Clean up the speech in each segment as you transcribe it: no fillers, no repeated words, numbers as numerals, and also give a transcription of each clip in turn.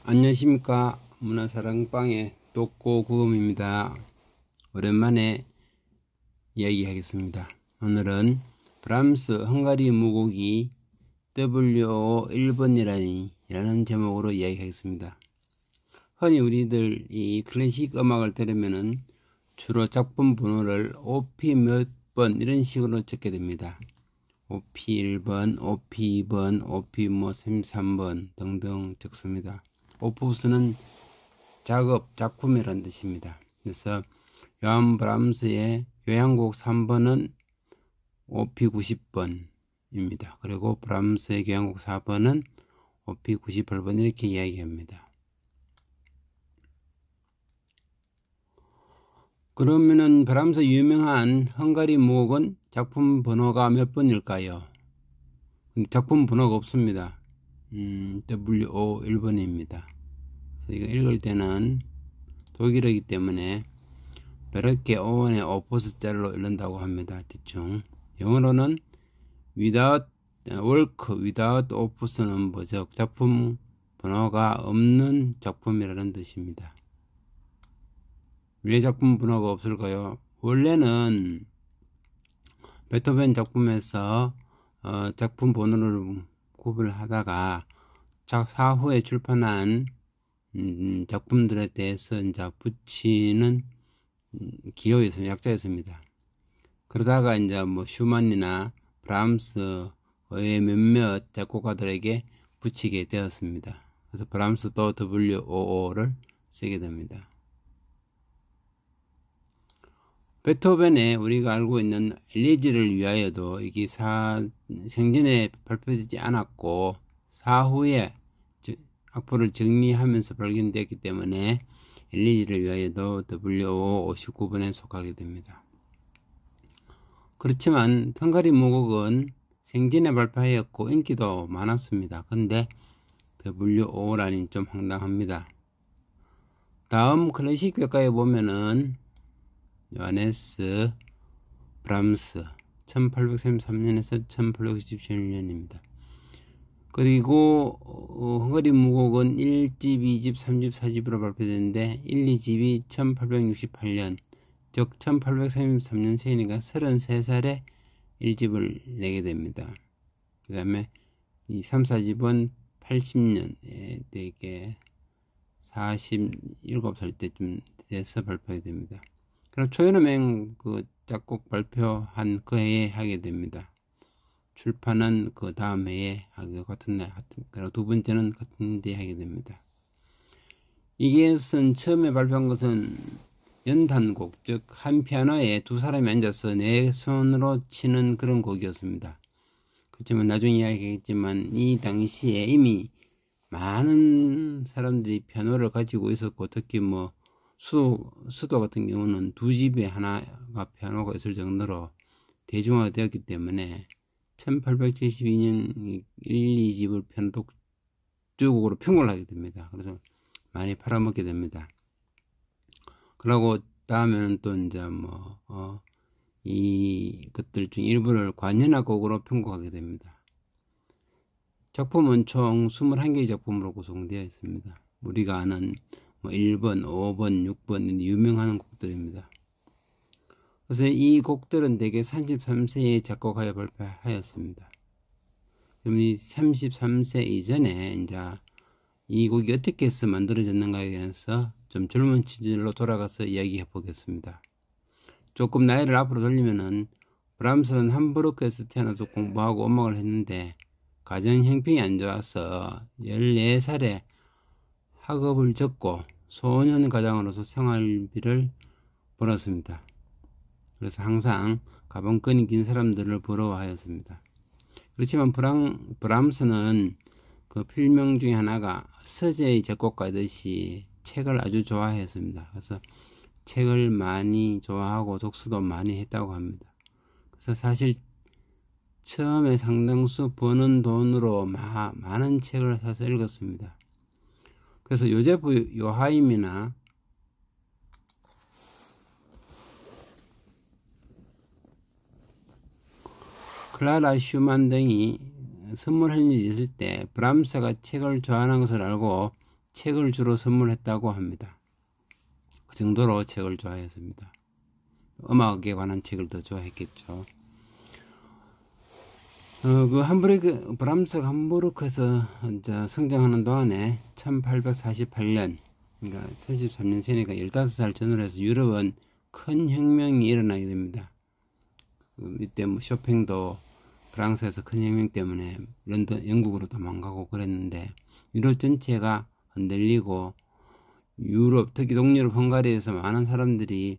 안녕하십니까. 문화사랑방의 독고구음입니다. 오랜만에 이야기하겠습니다. 오늘은 브람스 헝가리 무곡이 WO 1번이라는 제목으로 이야기하겠습니다. 흔히 우리들 이 클래식 음악을 들으면은 주로 작품 번호를 OP 몇 번 이런 식으로 적게 됩니다. OP 1번, OP 2번, OP 33번 등등 적습니다. 오푸스는 작품이라는 뜻입니다. 그래서 요한 브람스의 교향곡 3번은 OP 90번입니다. 그리고 브람스의 교향곡 4번은 OP 98번 이렇게 이야기합니다. 그러면은 브람스 유명한 헝가리 무곡은 작품 번호가 몇 번일까요? 작품 번호가 없습니다. WO 1번입니다. 그래서 이거 읽을 때는 독일어이기 때문에 베르케 오원의 오포스자로 읽는다고 합니다. 대충 영어로는 without work without opus number, 즉 작품 번호가 없는 작품이라는 뜻입니다. 왜 작품 번호가 없을까요? 원래는 베토벤 작품에서 작품 번호를 구별하다가 사후에 출판한 작품들에 대해서 이제 붙이는 기호였습니다. 약자였습니다. 그러다가 이제 슈만이나 브람스의 몇몇 작곡가들에게 붙이게 되었습니다. 그래서 브람스도 WOO를 쓰게 됩니다. 베토벤의 우리가 알고 있는 엘리지를 위하여도 이게 생전에 발표되지 않았고 사후에 악보를 정리하면서 발견되었기 때문에 엘리지를 위하여도 WO 59번에 속하게 됩니다. 그렇지만 헝가리 무곡은 생전에 발표하였고 인기도 많았습니다. 그런데 WO라니 좀 황당합니다. 다음 클래식 교과에 보면은 요하네스 브람스 1833년에서 1897년입니다. 그리고 헝가리 무곡은 1집, 2집, 3집, 4집으로 발표됐는데 1, 2집이 1868년, 즉 1833년생이니까 33살에 1집을 내게 됩니다. 그 다음에 이 3, 4집은 80년에 되게 47살 때쯤 돼서 발표하게 됩니다. 그럼 초연음행 그 작곡 발표한 그 해에 하게 됩니다. 출판은 그 다음 해에 하고 같은 날, 그리고 두 번째는 같은 데 하게 됩니다. 이것은 처음에 발표한 것은 연탄곡, 즉 한 피아노에 두 사람이 앉아서 네 손으로 치는 그런 곡이었습니다. 그렇지만 나중에 이야기하겠지만 이 당시에 이미 많은 사람들이 피아노를 가지고 있었고 특히 수도 같은 경우는 두 집에 하나가 피아노가 있을 정도로 대중화되었기 때문에 1872년 1, 2집을 피아노 독주곡으로 편곡을 하게 됩니다. 그래서 많이 팔아먹게 됩니다. 그러고 다음에는 또 이제 이 것들 중 일부를 관현악곡으로 편곡하게 됩니다. 작품은 총 21개의 작품으로 구성되어 있습니다. 우리가 아는 1번, 5번, 6번 유명한 곡들입니다. 그래서 이 곡들은 대개 33세에 작곡하여 발표하였습니다. 그럼 이 33세 이전에 이제 이 곡이 어떻게 해서 만들어졌는가에 대해서 좀 젊은 시절로 돌아가서 이야기해 보겠습니다. 조금 나이를 앞으로 돌리면은 브람스는 함부르크에서 태어나서 공부하고 음악을 했는데 가정 형편이 안 좋아서 14살에 학업을 접고 소년 가장으로서 생활비를 벌었습니다. 그래서 항상 가방끈이 긴 사람들을 부러워하였습니다. 그렇지만 브람스는 그 필명 중에 하나가 서재의 작곡가듯이 책을 아주 좋아했습니다. 그래서 책을 많이 좋아하고 독서도 많이 했다고 합니다. 그래서 사실 처음에 상당수 버는 돈으로 많은 책을 사서 읽었습니다. 그래서 요제프 요하임이나 클라라 슈만 등이 선물할 일이 있을 때 브람스가 책을 좋아하는 것을 알고 책을 주로 선물했다고 합니다. 그 정도로 책을 좋아했습니다. 음악에 관한 책을 더 좋아했겠죠. 브람스가 함부르크에서 이제 성장하는 동안에 1848년, 그러니까 33년 전이니까 15살 전후로 해서 유럽은 큰 혁명이 일어나게 됩니다. 이때 뭐 쇼팽도 프랑스에서 큰 혁명 때문에 영국으로 도망가고 그랬는데, 유럽 전체가 흔들리고 유럽, 특히 동유럽 헝가리에서 많은 사람들이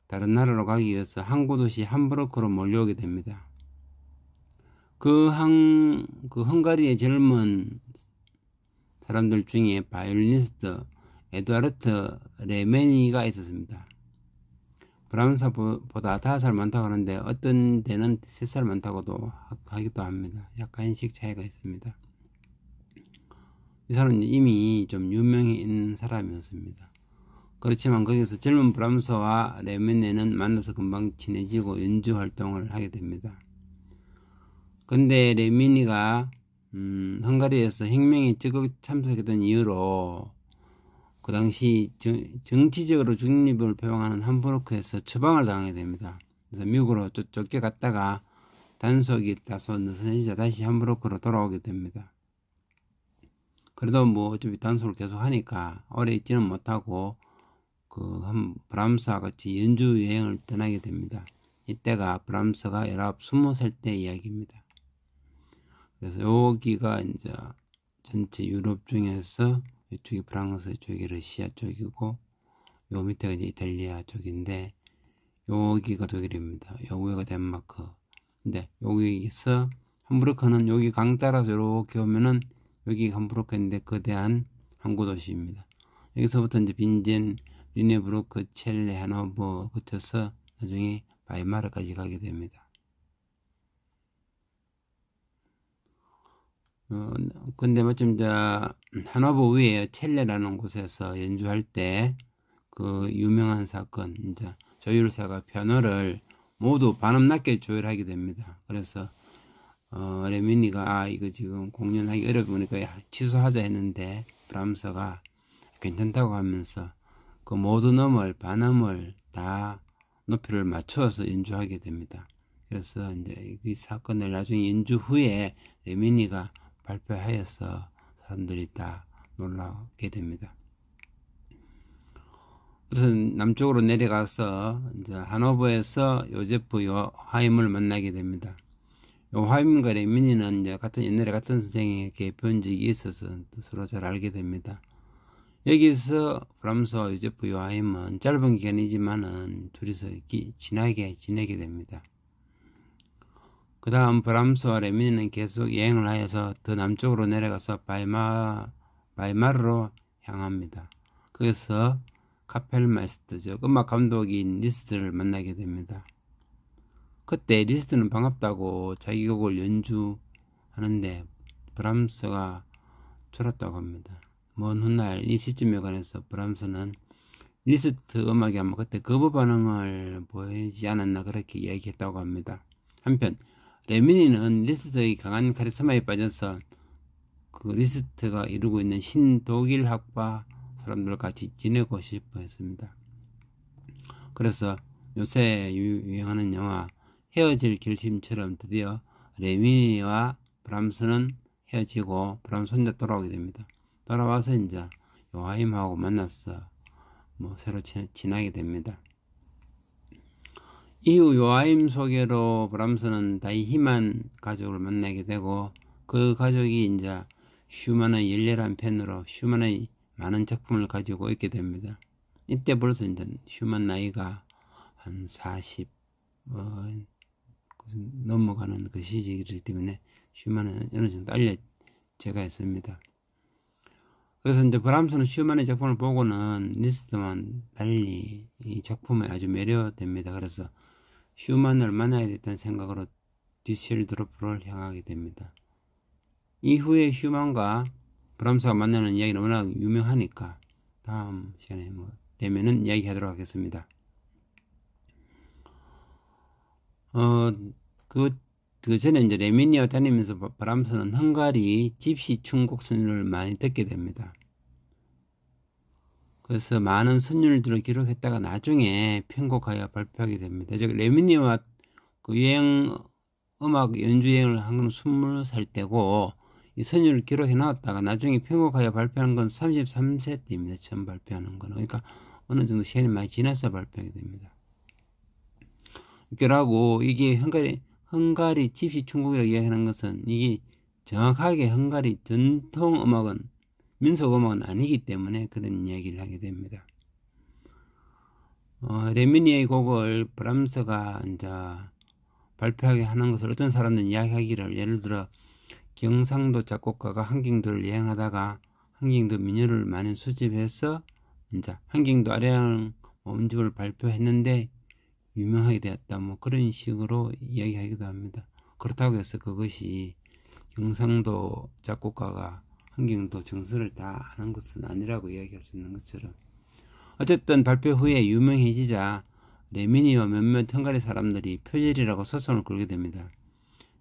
다른 나라로 가기 위해서 항구 도시 함부르크로 몰려오게 됩니다. 그 헝가리의 젊은 사람들 중에 바이올리니스트 에두아르트 레메니가 있었습니다. 브람스보다 5살 많다고 하는데 어떤 데는 3살 많다고도 하기도 합니다. 약간씩 차이가 있습니다. 이 사람은 이미 좀 유명해 있는 사람이었습니다. 그렇지만 거기서 젊은 브람스와 레메네는 만나서 금방 친해지고 연주 활동을 하게 됩니다. 근데 레미니가 헝가리에서 혁명에 적극 참석했던 이유로 그 당시 정치적으로 중립을 표방하는 함부르크에서 처방을 당하게 됩니다. 그래서 미국으로 쫓겨갔다가 단속이 다소 느슨해지자 다시 함부르크로 돌아오게 됩니다. 그래도 뭐 어차피 단속을 계속 하니까 오래 있지는 못하고 브람스와 같이 연주 여행을 떠나게 됩니다. 이때가 브람스가 20살 때 이야기입니다. 그래서 여기가 이제 전체 유럽 중에서 이쪽이 프랑스, 이쪽이 러시아 쪽이고 요 밑에가 이제 이탈리아 쪽인데 여기가 독일입니다. 여기가 덴마크. 근데 여기서 함부르크는 여기 강 따라서 이렇게 오면은 여기가 함부르크인데 거대한 항구 도시입니다. 여기서부터 이제 빈젠, 르네부르크, 첼레, 하노버 거쳐서 나중에 바이마르까지 가게 됩니다. 근데 마침 이제 하노버 위에 첼레라는 곳에서 연주할 때 그 유명한 사건, 이제 조율사가 피아노를 모두 반음 낮게 조율하게 됩니다. 그래서 레미니가 이거 지금 공연하기 어려우니까 취소하자 했는데 브람스가 괜찮다고 하면서 그 모든 반음을 다 높이를 맞추어서 연주하게 됩니다. 그래서 이제 이 사건을 나중에 연주 후에 레미니가 발표하여서 사람들이 다 놀라게 됩니다. 그래서 남쪽으로 내려가서 이제 하노버에서 요제프 요하임을 만나게 됩니다. 요하임과 레미니는 이제 옛날에 같은 선생에게 배운 적이 있어서 서로 잘 알게 됩니다. 여기서 브람스와 요제프 요하임은 짧은 기간이지만은 둘이서 친하게 지내게 됩니다. 그 다음 브람스와 레미니는 계속 여행을 하여서 더 남쪽으로 내려가서 바이마르로 향합니다. 거기서 카펠마이스터, 즉 음악 감독인 리스트를 만나게 됩니다. 그때 리스트는 반갑다고 자기 곡을 연주하는데 브람스가 졸았다고 합니다. 먼 훗날 이 시점에 관해서 브람스는 리스트 음악이 아마 그때 거부 반응을 보이지 않았나 그렇게 이야기했다고 합니다. 한편 레미니는 리스트의 강한 카리스마에 빠져서 그 리스트가 이루고 있는 신독일 학파 사람들과 같이 지내고 싶어 했습니다. 그래서 요새 유행하는 영화 헤어질 결심처럼 드디어 레미니와 브람스는 헤어지고 브람스 혼자 돌아오게 됩니다. 돌아와서 이제 요하임하고 만나서 새로 지나게 됩니다. 이후 요하임 소개로 브람스는 다이히만 가족을 만나게 되고 그 가족이 이제 슈만의 열렬한 팬으로 슈만의 많은 작품을 가지고 있게 됩니다. 이때 벌써 이제 슈만 나이가 한 40 넘어가는 그 시기이기 때문에 슈만은 어느 정도 알려져가 있습니다. 그래서 이제 브람스는 슈만의 작품을 보고는 리스트만 달리 이 작품에 아주 매료됩니다. 그래서 슈만을 만나야 됐다는 생각으로 뒤셀도르프를 향하게 됩니다. 이후에 슈만과 브람스가 만나는 이야기는 워낙 유명하니까 다음 시간에 되면은 이야기하도록 하겠습니다. 그 전에 이제 레미니와 다니면서 브람스는 헝가리 집시 춤곡 선율을 많이 듣게 됩니다. 그래서 많은 선율들을 기록했다가 나중에 편곡하여 발표하게 됩니다. 즉 레미니와 그 음악 연주 여행을 한 건 20살 때고 이 선율을 기록해 놨다가 나중에 편곡하여 발표한 건 33세 때입니다. 처음 발표하는 거는. 그러니까 어느 정도 시간이 많이 지나서 발표하게 됩니다. 그러고 이게 헝가리 집시 충곡이라고 이야기하는 것은 이게 정확하게 헝가리 전통 음악은 민속 음악은 아니기 때문에 그런 이야기를 하게 됩니다. 레미니의 곡을 브람스가 이제 발표하게 하는 것을 어떤 사람들은 이야기하기를, 예를 들어 경상도 작곡가가 한경도를 여행하다가 한경도 민요를 많이 수집해서 이제 한경도 아래양 음집을 발표했는데 유명하게 되었다, 뭐 그런 식으로 이야기하기도 합니다. 그렇다고 해서 그것이 경상도 작곡가가 한경도 정서를 다 아는 것은 아니라고 이야기할 수 있는 것처럼, 어쨌든 발표 후에 유명해지자 레미니와 몇몇 헝가리 사람들이 표절이라고 소송을 걸게 됩니다.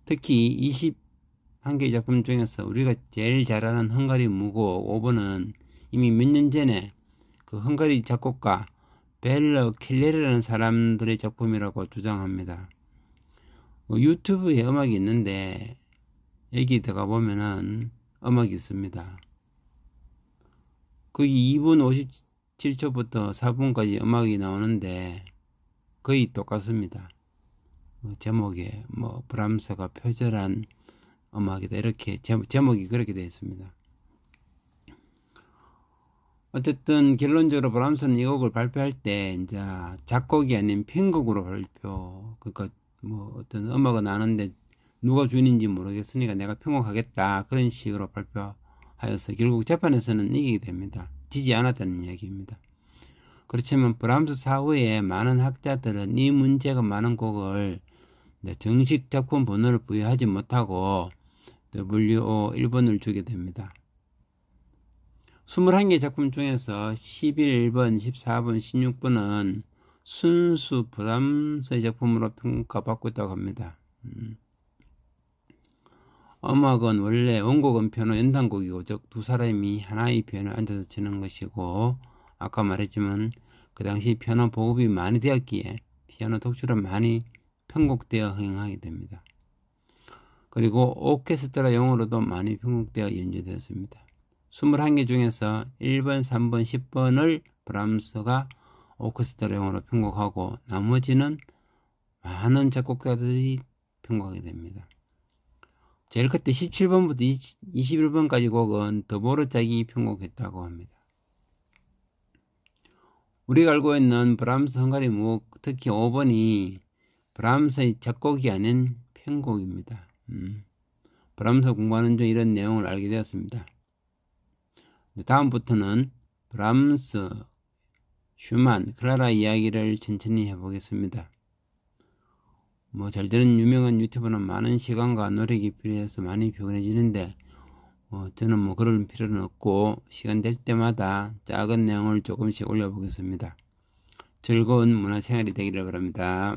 특히 21개의 작품 중에서 우리가 제일 잘 아는 헝가리 무곡 5번은 이미 몇 년 전에 그 헝가리 작곡가 벨러 켈레르라는 사람들의 작품이라고 주장합니다. 유튜브에 음악이 있는데 여기 들어가 보면은 음악이 있습니다. 거기 2분 57초부터 4분까지 음악이 나오는데 거의 똑같습니다. 제목에 브람스가 표절한 음악이다, 이렇게 제목이 그렇게 되어 있습니다. 어쨌든 결론적으로 브람스는 이 곡을 발표할 때 이제 작곡이 아닌 편곡으로 그러니까 어떤 음악은 아는데 누가 주인인지 모르겠으니까 내가 편곡하겠다, 그런 식으로 발표하여서 결국 재판에서는 이기게 됩니다. 지지 않았다는 이야기입니다. 그렇지만 브람스 사후에 많은 학자들은 이 문제가 많은 곡을 정식 작품 번호를 부여하지 못하고 WO 1번을 주게 됩니다. 21개 작품 중에서 11번, 14번, 16번은 순수 브람스의 작품으로 평가받고 있다고 합니다. 음악은 원래 원곡은 피아노 연단곡이고, 즉 두 사람이 하나의 피아노에 앉아서 치는 것이고, 아까 말했지만 그 당시 피아노 보급이 많이 되었기에 피아노 독주로 많이 편곡되어 흥행하게 됩니다. 그리고 오케스트라용으로도 많이 편곡되어 연주되었습니다. 21개 중에서 1번, 3번, 10번을 브람스가 오케스트라용으로 편곡하고 나머지는 많은 작곡가들이 편곡하게 됩니다. 제일 끝에 17번부터 21번까지 곡은 드보르작이 편곡했다고 합니다. 우리가 알고 있는 브람스 헝가리 무곡, 특히 5번이 브람스의 작곡이 아닌 편곡입니다. 브람스 공부하는 중 이런 내용을 알게 되었습니다. 다음부터는 브람스, 슈만, 클라라 이야기를 천천히 해보겠습니다. 잘 되는 유명한 유튜버는 많은 시간과 노력이 필요해서 많이 피곤해지는데 저는 그럴 필요는 없고 시간 될 때마다 작은 내용을 조금씩 올려보겠습니다. 즐거운 문화생활이 되기를 바랍니다.